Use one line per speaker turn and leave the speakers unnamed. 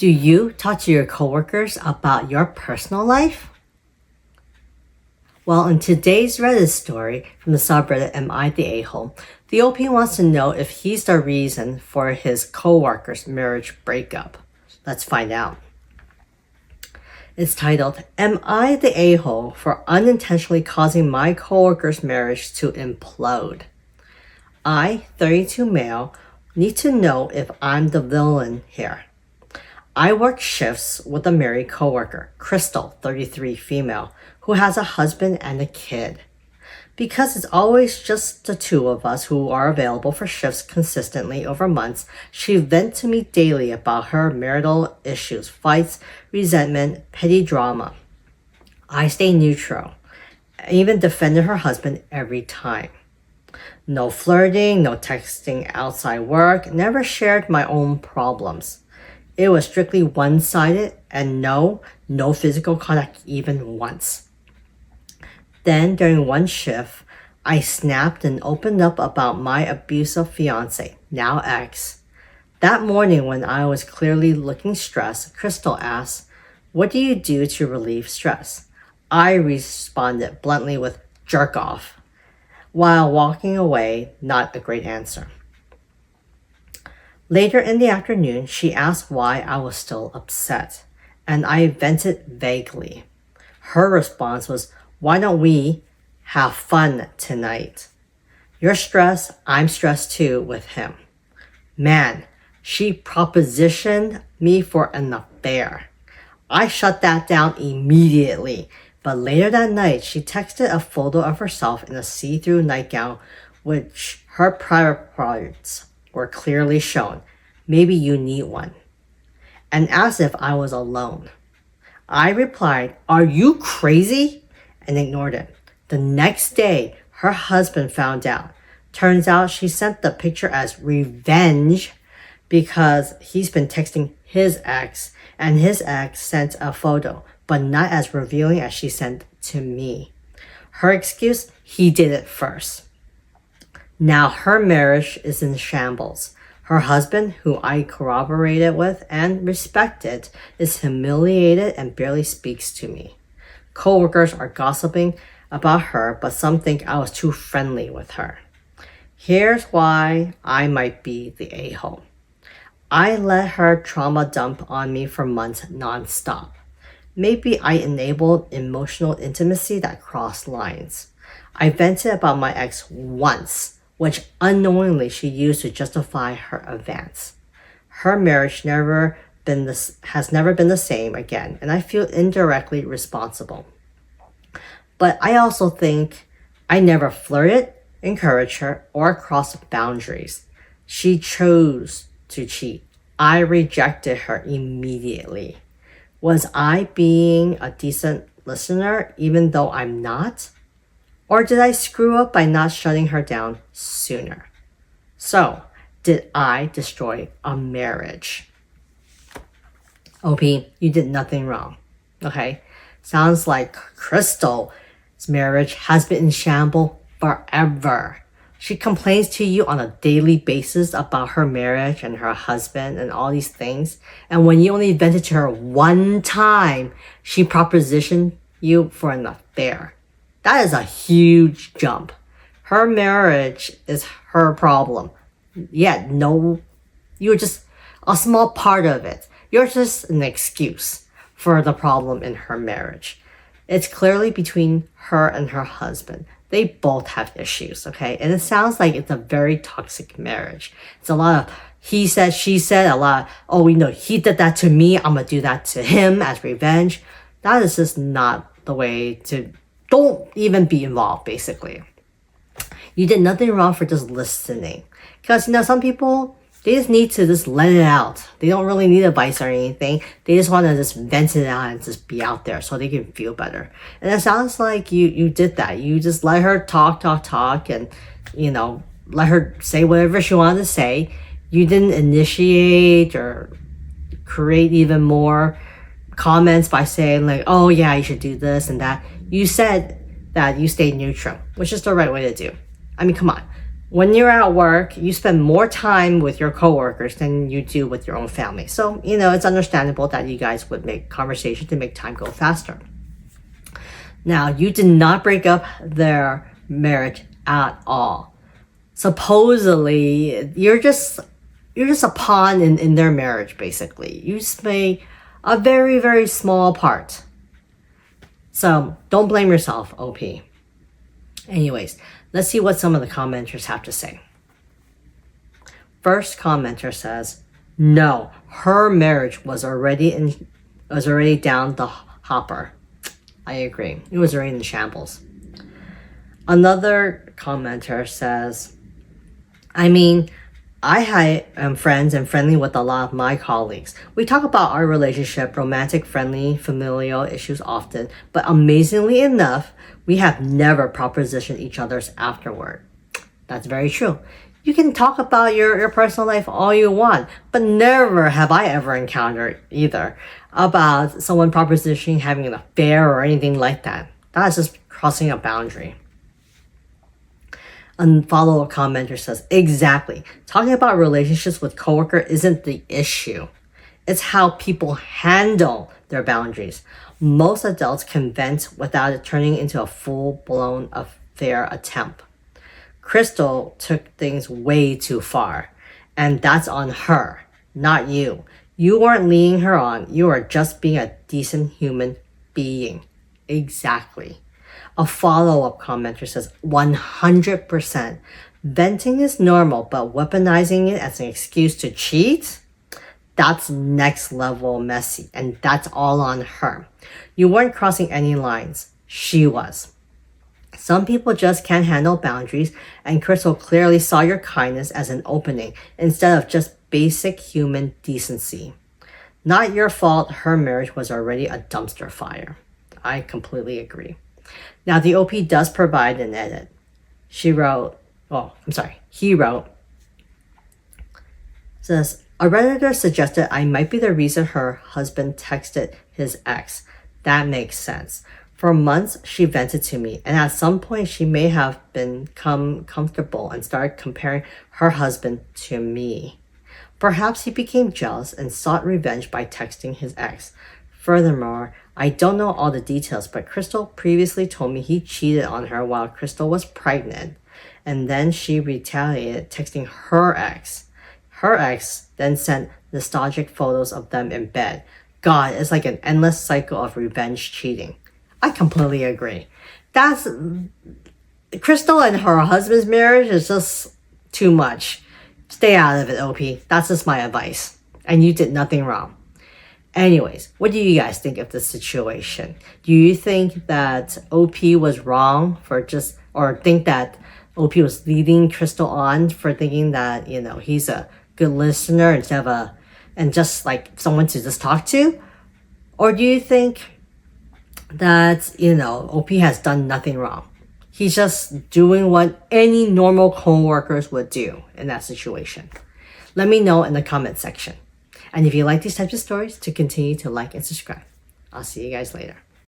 Do you talk to your coworkers about your personal life? Well, in today's Reddit story from the subreddit Am I the A-hole, the OP wants to know if he's the reason for his coworker's marriage breakup. Let's find out. It's titled, Am I the A-hole for unintentionally causing my coworker's marriage to implode? I, 32 male, need to know if I'm the villain here. I work shifts with a married coworker, Crystal, 33 female, who has a husband and a kid. Because it's always just the two of us who are available for shifts consistently over months, she vents to me daily about her marital issues, fights, resentment, petty drama. I stay neutral. I even defended her husband every time. No flirting, no texting outside work, never shared my own problems. It was strictly one-sided and no physical contact even once. Then during one shift, I snapped and opened up about my abusive fiance, now ex. That morning when I was clearly looking stressed, Crystal asked, "What do you do to relieve stress?" I responded bluntly with jerk off. While walking away, not a great answer. Later in the afternoon, she asked why I was still upset, and I vented vaguely. Her response was, "Why don't we have fun tonight? You're stressed, I'm stressed too with him." Man, she propositioned me for an affair. I shut that down immediately, but later that night, she texted a photo of herself in a see-through nightgown, which her private parts were clearly shown. "Maybe you need one." And asked if I was alone. I replied, "Are you crazy?" and ignored it. The next day, her husband found out. Turns out she sent the picture as revenge because he's been texting his ex, and his ex sent a photo, but not as revealing as she sent to me. Her excuse, he did it first. Now her marriage is in shambles. Her husband, who I corroborated with and respected, is humiliated and barely speaks to me. Coworkers are gossiping about her, but some think I was too friendly with her. Here's why I might be the a-hole. I let her trauma dump on me for months nonstop. Maybe I enabled emotional intimacy that crossed lines. I vented about my ex once, which unknowingly she used to justify her advance. Her marriage has never been the same again, and I feel indirectly responsible. But I also think I never flirted, encouraged her, or crossed boundaries. She chose to cheat. I rejected her immediately. Was I being a decent listener even though I'm not? Or did I screw up by not shutting her down sooner? So, did I destroy a marriage? OP, you did nothing wrong. Okay? Sounds like Crystal's marriage has been in shambles forever. She complains to you on a daily basis about her marriage and her husband and all these things. And when you only vented to her one time, she propositioned you for an affair. That is a huge jump. Her marriage is her problem. Yeah, no, you're just a small part of it. You're just an excuse for the problem in her marriage. It's clearly between her and her husband. They both have issues, okay? And it sounds like it's a very toxic marriage. It's a lot of he said, she said, a lot of, oh, we know he did that to me, I'm gonna do that to him as revenge. That is just not the way to, don't even be involved, basically. You did nothing wrong for just listening. Because, some people, they just need to just let it out. They don't really need advice or anything. They just want to just vent it out and just be out there so they can feel better. And it sounds like you did that. You just let her talk and, let her say whatever she wanted to say. You didn't initiate or create even more comments by saying like, oh yeah, you should do this and that. You said that you stayed neutral, which is the right way to do. I mean, come on. When you're at work, you spend more time with your coworkers than you do with your own family. So, it's understandable that you guys would make conversation to make time go faster. Now, you did not break up their marriage at all. Supposedly, you're just a pawn in their marriage, basically. You just play a very, very small part. So don't blame yourself, OP. Anyways, let's see what some of the commenters have to say. First commenter says, no, her marriage was already down the hopper. I agree. It was already in shambles. Another commenter says, I am friends and friendly with a lot of my colleagues. We talk about our relationship, romantic, friendly, familial issues often, but amazingly enough, we have never propositioned each other's afterward. That's very true. You can talk about your personal life all you want, but never have I ever encountered either about someone propositioning having an affair or anything like that. That's just crossing a boundary. A follow-up commenter says, exactly. Talking about relationships with coworker isn't the issue. It's how people handle their boundaries. Most adults can vent without it turning into a full-blown affair attempt. Crystal took things way too far, and that's on her, not you. You weren't leading her on. You are just being a decent human being. Exactly. A follow-up commenter says, 100%. Venting is normal, but weaponizing it as an excuse to cheat? That's next level messy, and that's all on her. You weren't crossing any lines. She was. Some people just can't handle boundaries, and Crystal clearly saw your kindness as an opening instead of just basic human decency. Not your fault her marriage was already a dumpster fire. I completely agree. Now, the OP does provide an edit. He wrote, says, a Redditor suggested I might be the reason her husband texted his ex. That makes sense. For months, she vented to me, and at some point, she may have become comfortable and started comparing her husband to me. Perhaps he became jealous and sought revenge by texting his ex. Furthermore, I don't know all the details, but Crystal previously told me he cheated on her while Crystal was pregnant, and then she retaliated, texting her ex. Her ex then sent nostalgic photos of them in bed. God, it's like an endless cycle of revenge cheating. I completely agree. That's Crystal and her husband's marriage is just too much. Stay out of it, OP. That's just my advice. And you did nothing wrong. Anyways, what do you guys think of this situation? Do you think that OP was wrong or think that OP was leading Crystal on for thinking that, he's a good listener instead of and just like someone to just talk to? Or do you think that, OP has done nothing wrong? He's just doing what any normal co-workers would do in that situation. Let me know in the comment section. And if you like these types of stories, to continue to like and subscribe. I'll see you guys later.